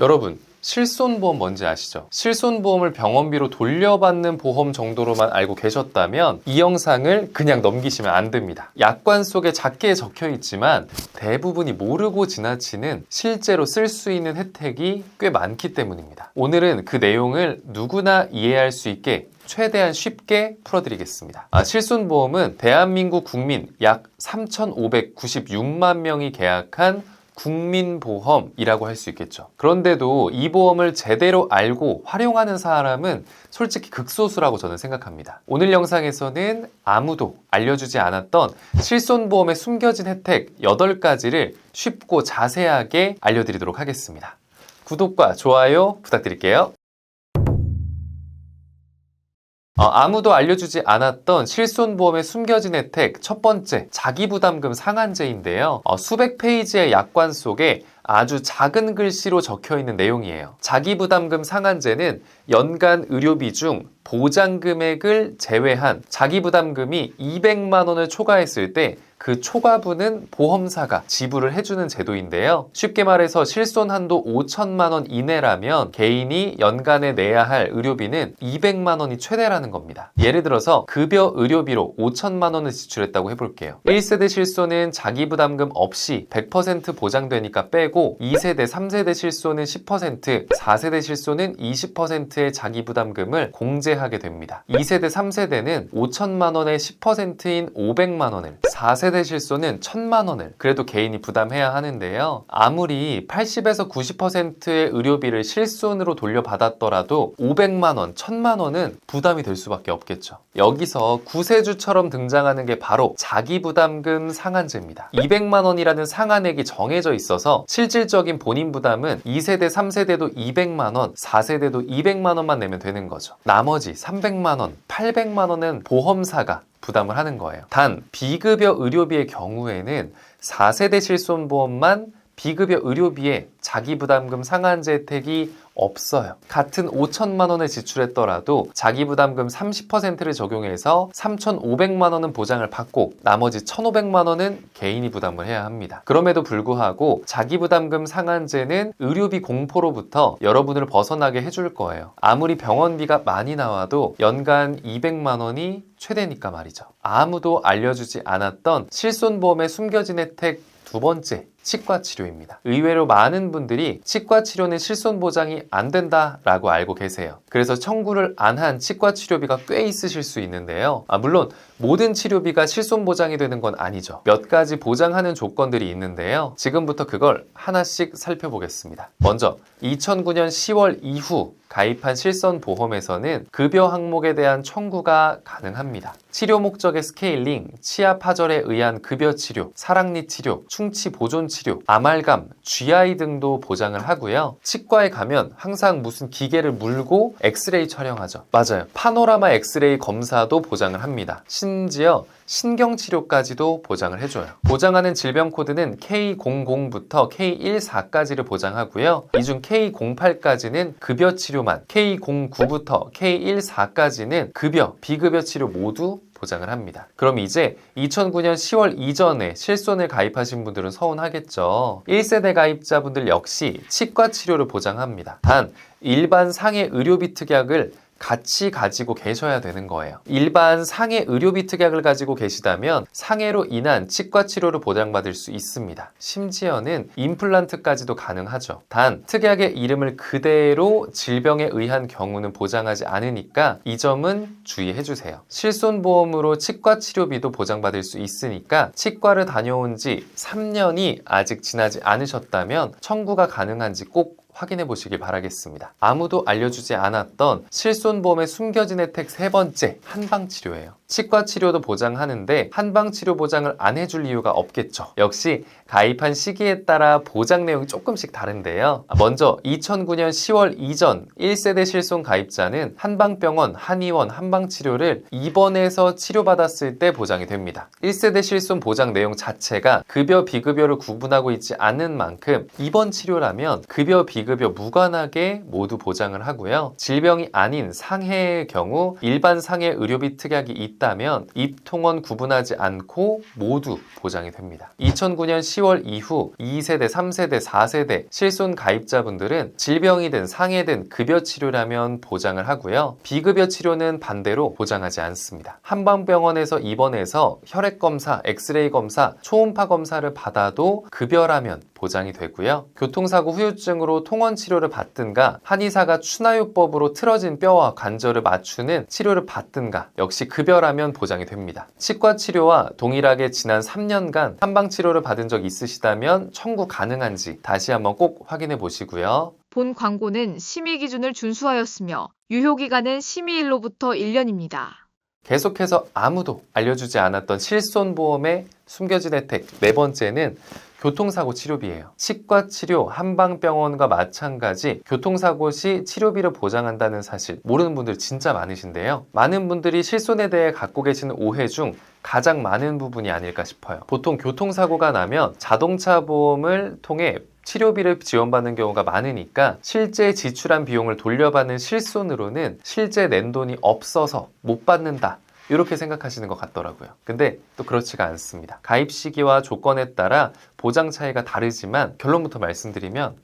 여러분, 실손보험 뭔지 아시죠? 실손보험을 병원비로 돌려받는 보험 정도로만 알고 계셨다면 이 영상을 그냥 넘기시면 안 됩니다. 약관 속에 작게 적혀 있지만 대부분이 모르고 지나치는 실제로 쓸 수 있는 혜택이 꽤 많기 때문입니다. 오늘은 그 내용을 누구나 이해할 수 있게 최대한 쉽게 풀어드리겠습니다. 실손보험은 대한민국 국민 약 3,596만 명이 계약한 국민보험이라고 할 수 있겠죠. 그런데도 이 보험을 제대로 알고 활용하는 사람은 솔직히 극소수라고 저는 생각합니다. 오늘 영상에서는 아무도 알려주지 않았던 실손보험의 숨겨진 혜택 8가지를 쉽고 자세하게 알려드리도록 하겠습니다. 구독과 좋아요 부탁드릴게요. 아무도 알려주지 않았던 실손보험의 숨겨진 혜택 첫 번째, 자기부담금 상한제인데요. 수백 페이지의 약관 속에 아주 작은 글씨로 적혀 있는 내용이에요. 자기부담금 상한제는 연간 의료비 중 보장 금액을 제외한 자기부담금이 200만 원을 초과했을 때 그 초과분은 보험사가 지불을 해주는 제도인데요. 쉽게 말해서 실손 한도 5천만 원 이내라면 개인이 연간에 내야 할 의료비는 200만 원이 최대라는 겁니다. 예를 들어서 급여 의료비로 5천만 원을 지출했다고 해볼게요. 1세대 실손은 자기부담금 없이 100% 보장되니까 빼고 2세대, 3세대 실손은 10%, 4세대 실손은 20%의 자기부담금을 공제하게 됩니다. 2세대, 3세대는 5천만 원의 10%인 500만 원을, 4세대 실손은 1,000만 원을 그래도 개인이 부담해야 하는데요. 아무리 80에서 90%의 의료비를 실손으로 돌려받았더라도 500만 원, 1,000만 원은 부담이 될 수밖에 없겠죠. 여기서 구세주처럼 등장하는 게 바로 자기부담금 상한제입니다. 200만 원이라는 상한액이 정해져 있어서 실질적인 본인 부담은 2세대, 3세대도 200만 원, 4세대도 200만 원만 내면 되는 거죠. 나머지 300만 원, 800만 원은 보험사가 부담을 하는 거예요. 단 비급여 의료비의 경우에는 4세대 실손보험만 비급여 의료비에 자기부담금 상한제 혜택이 없어요. 같은 5천만 원을 지출했더라도 자기부담금 30%를 적용해서 3,500만 원은 보장을 받고 나머지 1,500만 원은 개인이 부담을 해야 합니다. 그럼에도 불구하고 자기부담금 상한제는 의료비 공포로부터 여러분을 벗어나게 해줄 거예요. 아무리 병원비가 많이 나와도 연간 200만 원이 최대니까 말이죠. 아무도 알려주지 않았던 실손보험의 숨겨진 혜택 두 번째, 치과 치료입니다. 의외로 많은 분들이 치과 치료는 실손 보장이 안 된다라고 알고 계세요. 그래서 청구를 안 한 치과 치료비가 꽤 있으실 수 있는데요. 물론 모든 치료비가 실손 보장이 되는 건 아니죠. 몇 가지 보장하는 조건들이 있는데요. 지금부터 그걸 하나씩 살펴보겠습니다. 먼저 2009년 10월 이후 가입한 실손보험에서는 급여 항목에 대한 청구가 가능합니다. 치료 목적의 스케일링, 치아 파절에 의한 급여 치료, 사랑니 치료, 충치 보존 치료, 아말감, GI 등도 보장을 하고요. 치과에 가면 항상 무슨 기계를 물고 엑스레이 촬영하죠. 맞아요. 파노라마 엑스레이 검사도 보장을 합니다. 심지어 신경치료까지도 보장을 해줘요. 보장하는 질병 코드는 K00부터 K14까지를 보장하고요. 이 중 K08까지는 급여 치료만, K09부터 K14까지는 급여, 비급여 치료 모두 보장을 합니다. 그럼 이제 2009년 10월 이전에 실손을 가입하신 분들은 서운하겠죠. 1세대 가입자분들 역시 치과 치료를 보장합니다. 단 일반 상해 의료비 특약을 같이 가지고 계셔야 되는 거예요. 일반 상해 의료비 특약을 가지고 계시다면 상해로 인한 치과 치료를 보장받을 수 있습니다. 심지어는 임플란트까지도 가능하죠. 단 특약의 이름을 그대로 질병에 의한 경우는 보장하지 않으니까 이 점은 주의해 주세요. 실손보험으로 치과 치료비도 보장받을 수 있으니까 치과를 다녀온 지 3년이 아직 지나지 않으셨다면 청구가 가능한지 꼭 확인해 보시길 바라겠습니다. 아무도 알려주지 않았던 실손보험의 숨겨진 혜택 세 번째, 한방치료예요. 치과 치료도 보장하는데 한방치료 보장을 안 해줄 이유가 없겠죠. 역시 가입한 시기에 따라 보장 내용이 조금씩 다른데요. 먼저 2009년 10월 이전 1세대 실손 가입자는 한방병원, 한의원 한방치료를 입원해서 치료받았을 때 보장이 됩니다. 1세대 실손 보장 내용 자체가 급여, 비급여를 구분하고 있지 않은 만큼 입원 치료라면 급여, 비급여 무관하게 모두 보장을 하고요. 질병이 아닌 상해의 경우 일반 상해 의료비 특약이 있다면 입통원 구분하지 않고 모두 보장이 됩니다. 2009년 10월 이후 2세대, 3세대, 4세대 실손 가입자분들은 질병이든 상해든 급여 치료라면 보장을 하고요. 비급여 치료는 반대로 보장하지 않습니다. 한방병원에서 입원해서 혈액검사, 엑스레이 검사, 초음파 검사를 받아도 급여라면 보장이 되고요. 교통사고 후유증으로 통원 치료를 받든가 한의사가 추나요법으로 틀어진 뼈와 관절을 맞추는 치료를 받든가 역시 급여라면 보장이 됩니다. 치과 치료와 동일하게 지난 3년간 한방 치료를 받은 적 있으시다면 청구 가능한지 다시 한번 꼭 확인해 보시고요. 본 광고는 심의 기준을 준수하였으며 유효기간은 심의일로부터 1년입니다. 계속해서 아무도 알려주지 않았던 실손보험의 숨겨진 혜택 네 번째는 교통사고 치료비예요. 치과 치료, 한방병원과 마찬가지 교통사고 시 치료비를 보장한다는 사실 모르는 분들 진짜 많으신데요. 많은 분들이 실손에 대해 갖고 계시는 오해 중 가장 많은 부분이 아닐까 싶어요. 보통 교통사고가 나면 자동차 보험을 통해 치료비를 지원받는 경우가 많으니까 실제 지출한 비용을 돌려받는 실손으로는 실제 낸 돈이 없어서 못 받는다. 이렇게 생각하시는 것 같더라고요. 근데 또 그렇지가 않습니다. 가입 시기와 조건에 따라 보장 차이가 다르지만 결론부터 말씀드리면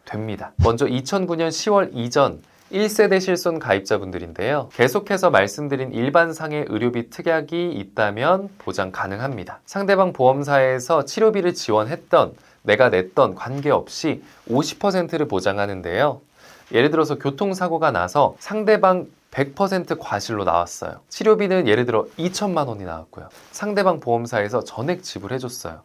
됩니다. 먼저 2009년 10월 이전 1세대 실손 가입자분들인데요. 계속해서 말씀드린 일반 상해 의료비 특약이 있다면 보장 가능합니다. 상대방 보험사에서 치료비를 지원했던 내가 냈던 관계없이 50%를 보장하는데요. 예를 들어서 교통사고가 나서 상대방 100% 과실로 나왔어요. 치료비는 예를 들어 2천만 원이 나왔고요. 상대방 보험사에서 전액 지불해줬어요.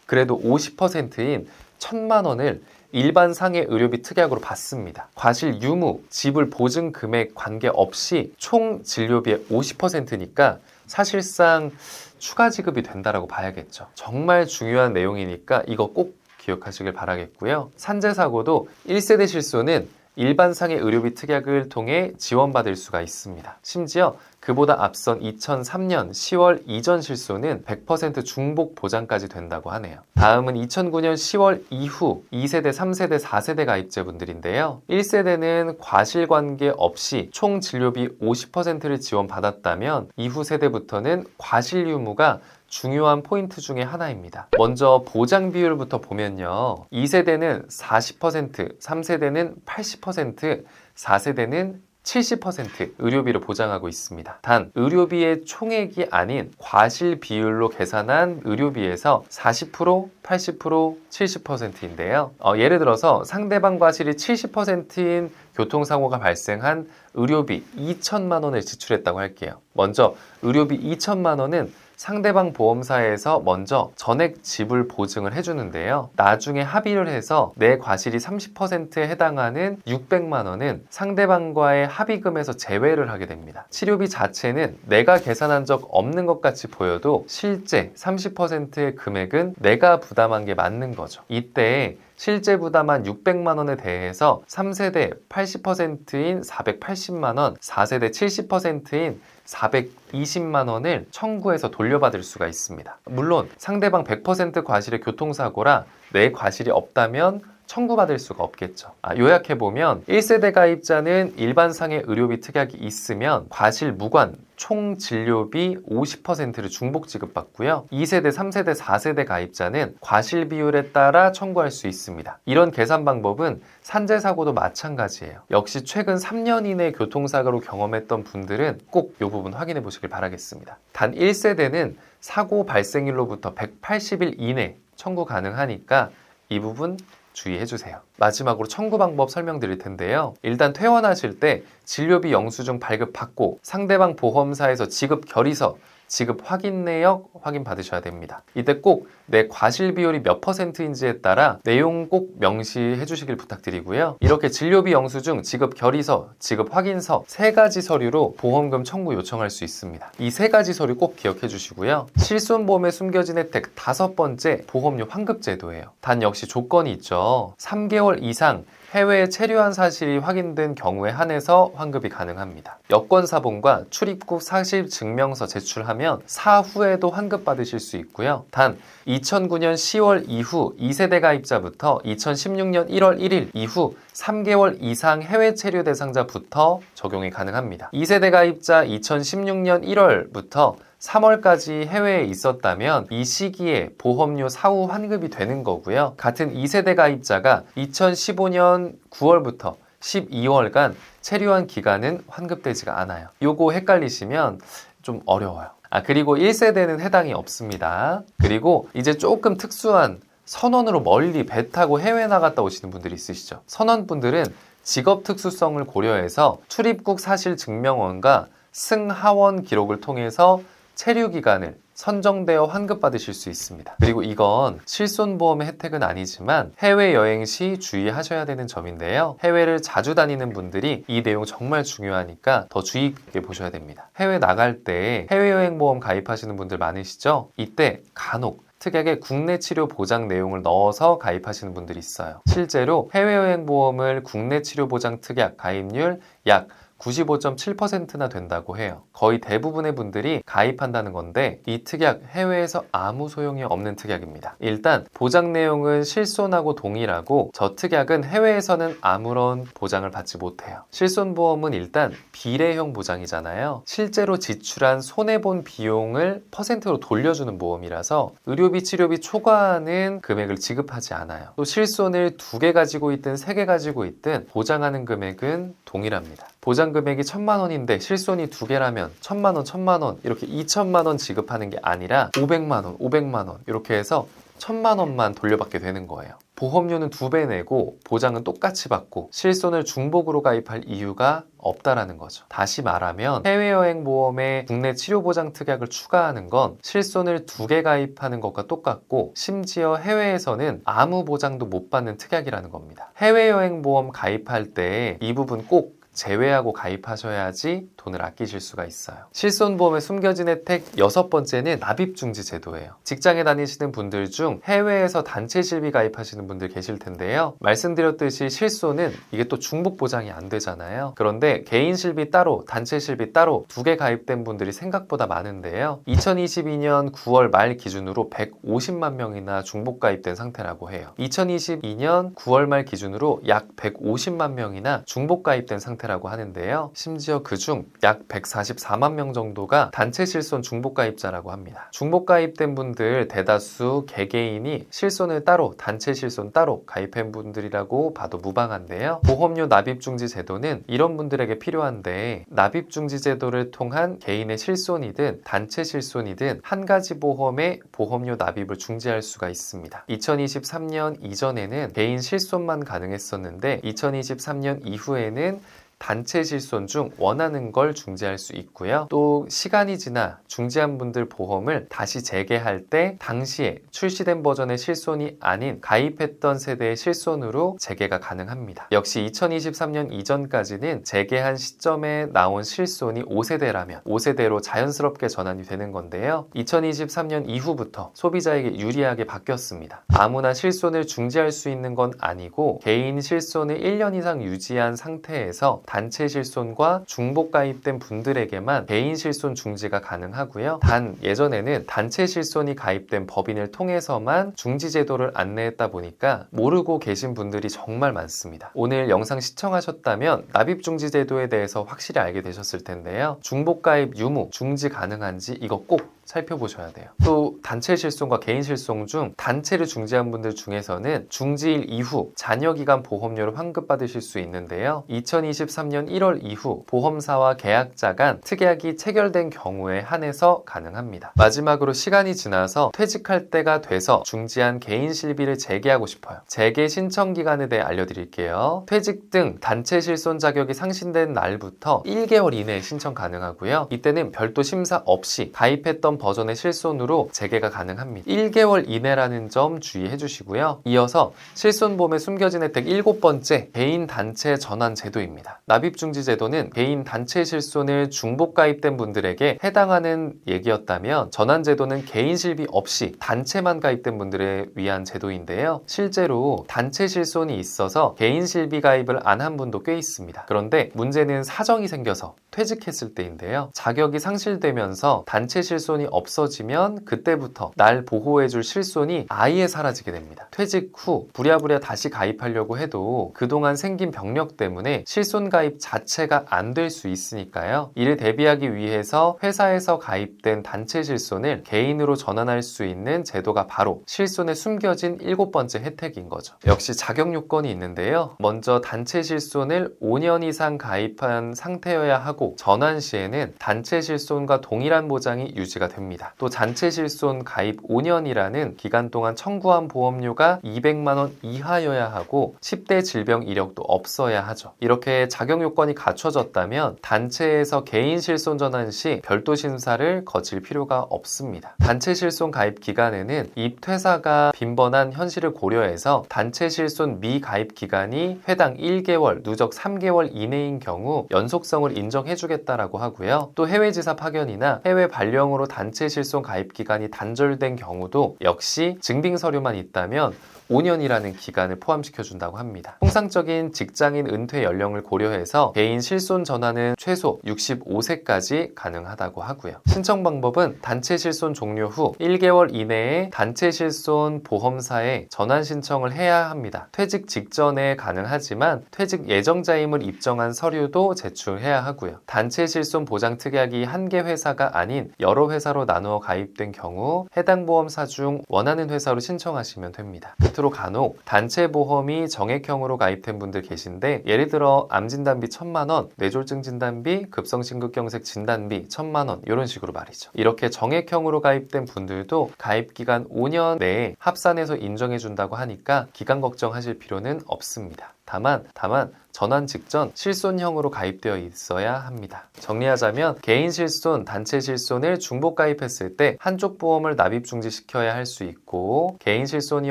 그래도 50%인 1,000만 원을 일반 상해 의료비 특약으로 받습니다. 과실 유무, 지불 보증 금액 관계없이 총 진료비의 50%니까 사실상 추가 지급이 된다라고 봐야겠죠. 정말 중요한 내용이니까 이거 꼭 기억하시길 바라겠고요. 산재사고도 1세대 실손은 일반 상해 의료비 특약을 통해 지원받을 수가 있습니다. 심지어 그보다 앞선 2003년 10월 이전 실손은 100% 중복 보장까지 된다고 하네요. 다음은 2009년 10월 이후 2세대, 3세대, 4세대 가입자분들인데요. 1세대는 과실관계 없이 총 진료비 50%를 지원받았다면 이후 세대부터는 과실 유무가 중요한 포인트 중에 하나입니다. 먼저 보장 비율부터 보면요. 2세대는 40%, 3세대는 80%, 4세대는 70% 의료비를 보장하고 있습니다. 단 의료비의 총액이 아닌 과실 비율로 계산한 의료비에서 40%, 80%, 70%인데요. 예를 들어서 상대방 과실이 70%인 교통사고가 발생한 의료비 2천만 원을 지출했다고 할게요. 먼저 의료비 2천만 원은 상대방 보험사에서 먼저 전액 지불 보증을 해주는데요. 나중에 합의를 해서 내 과실이 30%에 해당하는 600만 원은 상대방과의 합의금에서 제외를 하게 됩니다. 치료비 자체는 내가 계산한 적 없는 것 같이 보여도 실제 30%의 금액은 내가 부담한 게 맞는 거죠. 이때 실제 부담한 600만 원에 대해서 3세대 80%인 480만 원, 4세대 70%인 420만 원을 청구해서 돌려받을 수가 있습니다. 물론 상대방 100% 과실의 교통사고라 내 과실이 없다면 청구받을 수가 없겠죠. 요약해보면 1세대 가입자는 일반 상해 의료비 특약이 있으면 과실 무관 총 진료비 50%를 중복 지급받고요. 2세대, 3세대, 4세대 가입자는 과실 비율에 따라 청구할 수 있습니다. 이런 계산 방법은 산재사고도 마찬가지예요. 역시 최근 3년 이내 교통사고로 경험했던 분들은 꼭 이 부분 확인해 보시길 바라겠습니다. 단 1세대는 사고 발생일로부터 180일 이내 청구 가능하니까 이 부분 주의해주세요. 마지막으로 청구 방법 설명드릴 텐데요. 일단 퇴원하실 때 진료비 영수증 발급받고 상대방 보험사에서 지급 결의서, 지급 확인 내역 확인 받으셔야 됩니다. 이때 꼭 내 과실 비율이 몇 %인지에 따라 내용 꼭 명시해 주시길 부탁드리고요. 이렇게 진료비 영수증, 지급 결의서, 지급 확인서 3가지 서류로 보험금 청구 요청할 수 있습니다. 이 3가지 서류 꼭 기억해 주시고요. 실손보험에 숨겨진 혜택 5번째 보험료 환급 제도예요. 단 역시 조건이 있죠. 3개월 이상 해외에 체류한 사실이 확인된 경우에 한해서 환급이 가능합니다. 여권 사본과 출입국 사실 증명서 제출하면 사후에도 환급받으실 수 있고요. 단 2009년 10월 이후 2세대 가입자부터 2016년 1월 1일 이후 3개월 이상 해외 체류 대상자부터 적용이 가능합니다. 2세대 가입자 2016년 1월부터 3월까지 해외에 있었다면 이 시기에 보험료 사후 환급이 되는 거고요. 같은 2세대 가입자가 2015년 9월부터 12월간 체류한 기간은 환급되지가 않아요. 요거 헷갈리시면 좀 어려워요. 그리고 1세대는 해당이 없습니다. 그리고 이제 조금 특수한 선원으로 멀리 배 타고 해외 나갔다 오시는 분들이 있으시죠. 선원분들은 직업 특수성을 고려해서 출입국 사실 증명원과 승하원 기록을 통해서 체류 기간을 선정되어 환급받으실 수 있습니다. 그리고 이건 실손보험의 혜택은 아니지만 해외여행 시 주의하셔야 되는 점인데요. 해외를 자주 다니는 분들이 이 내용 정말 중요하니까 더 주의 있게 보셔야 됩니다. 해외 나갈 때 해외여행보험 가입하시는 분들 많으시죠? 이때 간혹 특약에 국내 치료 보장 내용을 넣어서 가입하시는 분들이 있어요. 실제로 해외여행 보험을 국내 치료 보장 특약 가입률 약 95.7%나 된다고 해요. 거의 대부분의 분들이 가입한다는 건데 이 특약 해외에서 아무 소용이 없는 특약입니다. 일단 보장 내용은 실손하고 동일하고 저 특약은 해외에서는 아무런 보장을 받지 못해요. 실손보험은 일단 비례형 보장이잖아요. 실제로 지출한 손해본 비용을 퍼센트로 돌려주는 보험이라서 의료비, 치료비 초과하는 금액을 지급하지 않아요. 또 실손을 2개 가지고 있든 3개 가지고 있든 보장하는 금액은 동일합니다. 보장 금액이 1,000만 원인데 실손이 2개라면 1,000만 원, 1,000만 원 이렇게 2,000만 원 지급하는 게 아니라 500만 원, 500만 원 이렇게 해서 1,000만 원만 돌려받게 되는 거예요. 보험료는 2배 내고 보장은 똑같이 받고 실손을 중복으로 가입할 이유가 없다라는 거죠. 다시 말하면 해외여행 보험에 국내 치료 보장 특약을 추가하는 건 실손을 2개 가입하는 것과 똑같고 심지어 해외에서는 아무 보장도 못 받는 특약이라는 겁니다. 해외여행 보험 가입할 때 이 부분 꼭 제외하고 가입하셔야지 돈을 아끼실 수가 있어요. 실손보험의 숨겨진 혜택 6번째는 납입중지 제도예요. 직장에 다니시는 분들 중 해외에서 단체 실비 가입하시는 분들 계실 텐데요. 말씀드렸듯이 실손은 이게 또 중복 보장이 안 되잖아요. 그런데 개인 실비 따로, 단체 실비 따로 2개 가입된 분들이 생각보다 많은데요. 2022년 9월 말 기준으로 150만 명이나 중복 가입된 상태라고 해요. 2022년 9월 말 기준으로 약 150만 명이나 중복 가입된 상태라고 하는데요. 심지어 그중 약 144만 명 정도가 단체 실손 중복 가입자라고 합니다. 중복 가입된 분들 대다수 개개인이 실손을 따로, 단체 실손 따로 가입한 분들이라고 봐도 무방한데요. 보험료 납입중지 제도는 이런 분들에게 필요한데 납입중지 제도를 통한 개인의 실손이든 단체 실손이든 한 가지 보험에 보험료 납입을 중지할 수가 있습니다. 2023년 이전에는 개인 실손만 가능했었는데 2023년 이후에는 단체 실손 중 원하는 걸 중지할 수 있고요. 또 시간이 지나 중지한 분들 보험을 다시 재개할 때 당시에 출시된 버전의 실손이 아닌 가입했던 세대의 실손으로 재개가 가능합니다. 역시 2023년 이전까지는 재개한 시점에 나온 실손이 5세대라면 5세대로 자연스럽게 전환이 되는 건데요. 2023년 이후부터 소비자에게 유리하게 바뀌었습니다. 아무나 실손을 중지할 수 있는 건 아니고 개인 실손을 1년 이상 유지한 상태에서 단체 실손과 중복 가입된 분들에게만 개인 실손 중지가 가능하고요. 단 예전에는 단체 실손이 가입된 법인을 통해서만 중지 제도를 안내했다 보니까 모르고 계신 분들이 정말 많습니다. 오늘 영상 시청하셨다면 납입 중지 제도에 대해서 확실히 알게 되셨을 텐데요. 중복 가입 유무, 중지 가능한지 이거 꼭 살펴보셔야 돼요. 또 단체 실손과 개인 실손 중 단체를 중지한 분들 중에서는 중지일 이후 잔여기간 보험료를 환급받으실 수 있는데요. 2023년 1월 이후 보험사와 계약자 간 특약이 체결된 경우에 한해서 가능합니다. 마지막으로 시간이 지나서 퇴직할 때가 돼서 중지한 개인 실비를 재개하고 싶어요. 재개 신청 기간에 대해 알려드릴게요. 퇴직 등 단체 실손 자격이 상신된 날부터 1개월 이내에 신청 가능하고요. 이때는 별도 심사 없이 가입했던 버전의 실손으로 재개가 가능합니다. 1개월 이내라는 점 주의해 주시고요. 이어서 실손보험에 숨겨진 혜택 7번째, 개인 단체 전환 제도입니다. 납입중지 제도는 개인 단체 실손을 중복 가입된 분들에게 해당하는 얘기였다면, 전환 제도는 개인 실비 없이 단체만 가입된 분들에 위한 제도인데요. 실제로 단체 실손이 있어서 개인 실비 가입을 안 한 분도 꽤 있습니다. 그런데 문제는 사정이 생겨서 퇴직했을 때인데요. 자격이 상실되면서 단체 실손이 없어지면 그때부터 날 보호해줄 실손이 아예 사라지게 됩니다. 퇴직 후 부랴부랴 다시 가입하려고 해도 그동안 생긴 병력 때문에 실손 가입 자체가 안 될 수 있으니까요. 이를 대비하기 위해서 회사에서 가입된 단체 실손을 개인으로 전환할 수 있는 제도가 바로 실손에 숨겨진 7번째 혜택인 거죠. 역시 자격 요건이 있는데요. 먼저 단체 실손을 5년 이상 가입한 상태여야 하고, 전환 시에는 단체 실손과 동일한 보장이 유지가 됩니다. 또 단체 실손 가입 5년이라는 기간 동안 청구한 보험료가 200만 원 이하여야 하고 10대 질병 이력도 없어야 하죠. 이렇게 자격 요건이 갖춰졌다면 단체에서 개인 실손 전환 시 별도 심사를 거칠 필요가 없습니다. 단체 실손 가입 기간에는 입퇴사가 빈번한 현실을 고려해서 단체 실손 미가입 기간이 회당 1개월, 누적 3개월 이내인 경우 연속성을 인정해주겠다라고 하고요. 또 해외 지사 파견이나 해외 발령으로 단체 실손 가입 기간이 단절된 경우도 역시 증빙 서류만 있다면 5년이라는 기간을 포함시켜준다고 합니다. 통상적인 직장인 은퇴 연령을 고려해서 개인 실손 전환은 최소 65세까지 가능하다고 하고요. 신청 방법은 단체 실손 종료 후 1개월 이내에 단체 실손 보험사에 전환 신청을 해야 합니다. 퇴직 직전에 가능하지만 퇴직 예정자임을 입증한 서류도 제출해야 하고요. 단체 실손 보장 특약이 한 개 회사가 아닌 여러 회사로 나누어 가입된 경우 해당 보험사 중 원하는 회사로 신청하시면 됩니다. 끝으로 간혹 단체 보험이 정액형으로 가입된 분들 계신데, 예를 들어 암 진단비 1,000만 원, 뇌졸중 진단비, 급성심근경색 진단비 1,000만 원, 이런 식으로 말이죠. 이렇게 정액형으로 가입된 분들도 가입 기간 5년 내에 합산해서 인정해 준다고 하니까 기간 걱정하실 필요는 없습니다. 다만 전환 직전 실손형으로 가입되어 있어야 합니다. 정리하자면 개인 실손, 단체 실손을 중복 가입했을 때 한쪽 보험을 납입 중지시켜야 할 수 있고, 개인 실손이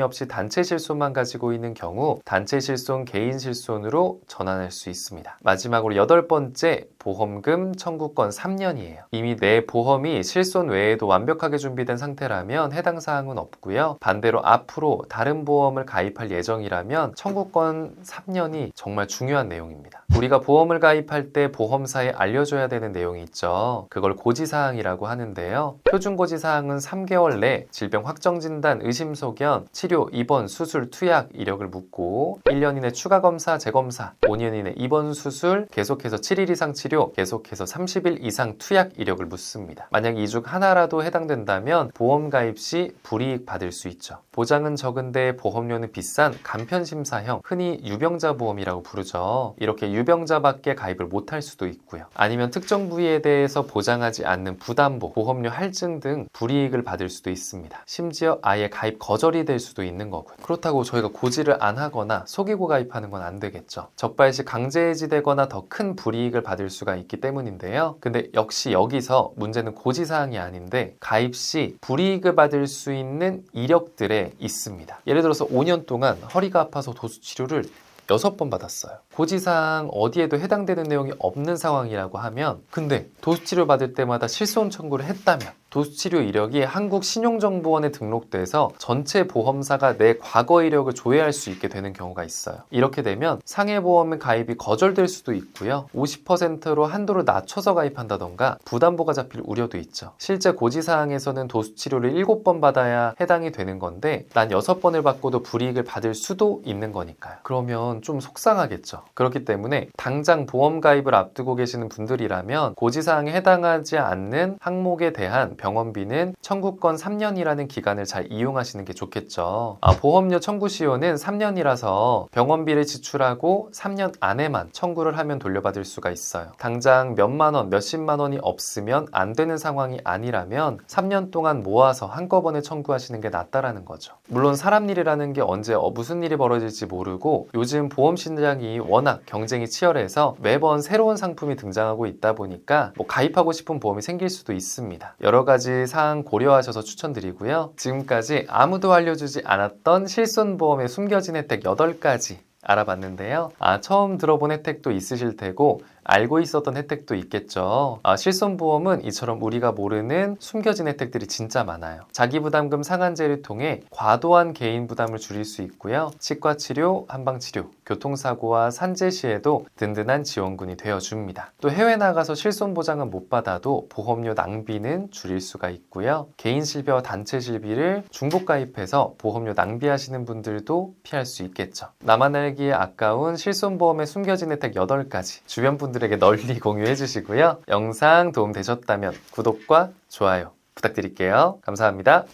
없이 단체 실손만 가지고 있는 경우 단체 실손, 개인 실손으로 전환할 수 있습니다. 마지막으로 8번째, 보험금 청구권 3년이에요. 이미 내 보험이 실손 외에도 완벽하게 준비된 상태라면 해당 사항은 없고요. 반대로 앞으로 다른 보험을 가입할 예정이라면 청구권 3년이 정말 중요한 내용입니다. 우리가 보험을 가입할 때 보험사에 알려줘야 되는 내용이 있죠. 그걸 고지사항이라고 하는데요. 표준고지사항은 3개월 내 질병 확정진단, 의심소견, 치료, 입원, 수술, 투약 이력을 묻고, 1년 이내 추가검사, 재검사, 5년 이내 입원, 수술, 계속해서 7일 이상 치료, 계속해서 30일 이상 투약 이력을 묻습니다. 만약 이 중 하나라도 해당된다면 보험 가입 시 불이익 받을 수 있죠. 보장은 적은데 보험료는 비싼 간편심사형, 흔히 유병자 보험이라고 부르죠. 이렇게 유병자밖에 가입을 못할 수도 있고요. 아니면 특정 부위에 대해서 보장하지 않는 부담보, 보험료 할증 등 불이익을 받을 수도 있습니다. 심지어 아예 가입 거절이 될 수도 있는 거고요. 그렇다고 저희가 고지를 안 하거나 속이고 가입하는 건 안 되겠죠. 적발 시 강제 해지되거나 더 큰 불이익을 받을 수가 있기 때문인데요. 근데 역시 여기서 문제는 고지사항이 아닌데 가입 시 불이익을 받을 수 있는 이력들에 있습니다. 예를 들어서 5년 동안 허리가 아파서 도수치료를 6번 받았어요. 고지사항 어디에도 해당되는 내용이 없는 상황이라고 하면, 근데 도수치료 받을 때마다 실손 청구를 했다면 도수치료 이력이 한국신용정보원에 등록돼서 전체 보험사가 내 과거 이력을 조회할 수 있게 되는 경우가 있어요. 이렇게 되면 상해보험 가입이 거절될 수도 있고요. 50%로 한도를 낮춰서 가입한다던가 부담보가 잡힐 우려도 있죠. 실제 고지사항에서는 도수치료를 7번 받아야 해당이 되는 건데 난 6번을 받고도 불이익을 받을 수도 있는 거니까요. 그러면 좀 속상하겠죠. 그렇기 때문에 당장 보험 가입을 앞두고 계시는 분들이라면 고지사항에 해당하지 않는 항목에 대한 병원비는 청구권 3년이라는 기간을 잘 이용하시는 게 좋겠죠. 보험료 청구 시효는 3년이라서 병원비를 지출하고 3년 안에만 청구를 하면 돌려받을 수가 있어요. 당장 몇만 원, 몇십만 원이 없으면 안 되는 상황이 아니라면 3년 동안 모아서 한꺼번에 청구하시는 게 낫다라는 거죠. 물론 사람 일이라는 게 언제 무슨 일이 벌어질지 모르고 요즘 보험 시장이 워낙 경쟁이 치열해서 매번 새로운 상품이 등장하고 있다 보니까 가입하고 싶은 보험이 생길 수도 있습니다. 여러 가지 사항 고려하셔서 추천드리고요. 지금까지 아무도 알려주지 않았던 실손보험의 숨겨진 혜택 8가지 알아봤는데요. 처음 들어본 혜택도 있으실 테고 알고 있었던 혜택도 있겠죠. 실손보험은 이처럼 우리가 모르는 숨겨진 혜택들이 진짜 많아요. 자기부담금 상한제를 통해 과도한 개인 부담을 줄일 수 있고요. 치과치료, 한방치료, 교통사고와 산재 시에도 든든한 지원군이 되어줍니다. 또 해외 나가서 실손보장은 못 받아도 보험료 낭비는 줄일 수가 있고요. 개인 실비와 단체 실비를 중복가입해서 보험료 낭비하시는 분들도 피할 수 있겠죠. 나만 알기에 아까운 실손보험의 숨겨진 혜택 8가지 주변 분들에게 널리 공유해 주시고요. 영상 도움 되셨다면 구독과 좋아요 부탁드릴게요. 감사합니다.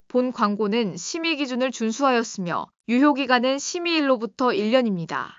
본 광고는 심의 기준을 준수하였으며 유효기간은 심의일로부터 1년입니다.